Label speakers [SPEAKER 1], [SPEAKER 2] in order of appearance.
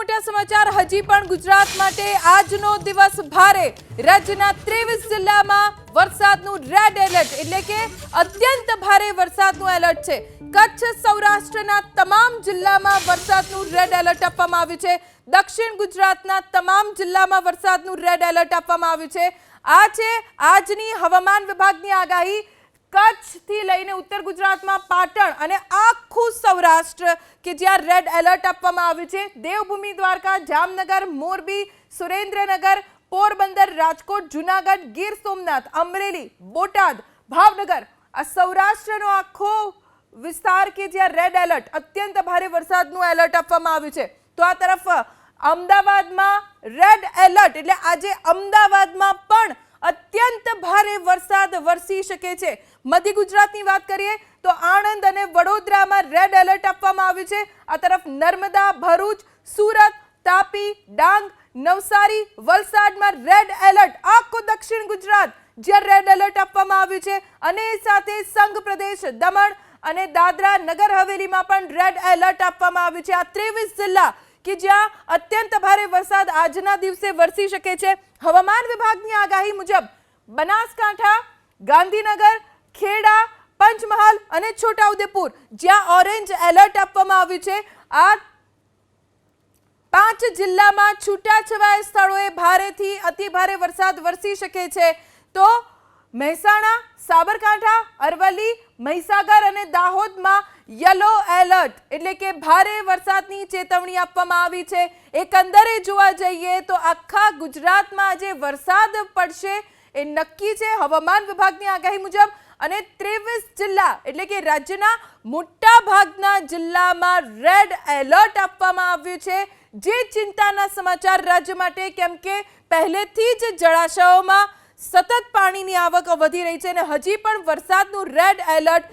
[SPEAKER 1] મોટા સમાચાર હજી પણ ગુજરાત માટે આજનો દિવસ ભારે રાજ્યના 23 જિલ્લામાં વરસાદનું રેડ એલર્ટ એટલે કે અત્યંત ભારે વરસાદનું એલર્ટ છે। કચ્છ સૌરાષ્ટ્રના તમામ જિલ્લામાં વરસાદનું રેડ એલર્ટ આપવામાં આવ્યું છે। દક્ષિણ ગુજરાતના તમામ જિલ્લામાં વરસાદનું રેડ એલર્ટ આપવામાં આવ્યું છે। આ છે આજની હવામાન વિભાગની આગાહી। કચ્છથી લઈને ઉત્તર ગુજરાતમાં પાટણ અને આખું સૌરાષ્ટ્ર કે જ્યાં રેડ એલર્ટ આપવામાં આવ્યું છે। દેવભૂમિ દ્વારકા, જામનગર, મોરબી, સુરેન્દ્રનગર, પોરબંદર, રાજકોટ, જૂનાગઢ, ગીર સોમનાથ, અમરેલી, બોટાદ, ભાવનગર આ સૌરાષ્ટ્રનો આખો વિસ્તાર કે જ્યાં રેડ એલર્ટ અત્યંત ભારે વરસાદનું એલર્ટ આપવામાં આવ્યું છે। તો આ તરફ અમદાવાદમાં રેડ એલર્ટ એટલે આજે અમદાવાદમાં પણ અત્યંત ભારે વરસાદ વરસી શકે છે। મધ્ય ગુજરાતની વાત કરીએ તો આણંદ અને વડોદરામાં રેડ એલર્ટ આપવામાં આવ્યું છે। આ તરફ નર્મદા, ભરૂચ, સુરત, તાપી, ડાંગ, નવસારી, વલસાડમાં રેડ એલર્ટ। આખું દક્ષિણ ગુજરાત જ્યાં રેડ એલર્ટ આપવામાં આવ્યું છે અને સાથે સંઘ પ્રદેશ, દમણ અને દાદરા નગર હવેલીમાં પણ રેડ એલર્ટ આપવામાં આવ્યું છે। આ 23 જિલ્લા કે જ્યાં અત્યંત ભારે વરસાદ આજના દિવસે વરસી શકે છે। હવામાન વિભાગની આગાહી મુજબ બનાસકાંઠા, ગાંધીનગર, ખેડા, પંચમહાલ અને છોટાઉદેપુર જ્યાં ઓરેન્જ એલર્ટ આપવામાં આવ્યું છે। આ 5 જિલ્લામાં છૂટાછવાયા સ્થળોએ ભારેથી અતિ ભારે વરસાદ વરસી શકે છે। તો મહેસાણા, સાબરકાંઠા, અરવલ્લી, મહીસાગર અને દાહોદમાં યલો એલર્ટ એટલે કે ભારે વરસાદની ચેતવણી આપવામાં આવી છે। એકંદરે જોવા જઈએ તો આખા ગુજરાતમાં આજે વરસાદ પડશે એ નક્કી છે હવામાન વિભાગની આગાહી મુજબ અને 23 જિલ્લા એટલે કે રાજ્યના મોટા ભાગના જિલ્લામાં રેડ એલર્ટ આપવામાં આવ્યું છે। જે ચિંતાના સમાચાર રાજ્ય માટે કેમ કે પહેલેથી જ જળાશયોમાં સતત પાણીની આવક વધી રહી છે અને હજી પણ વરસાદનું રેડ એલર્ટ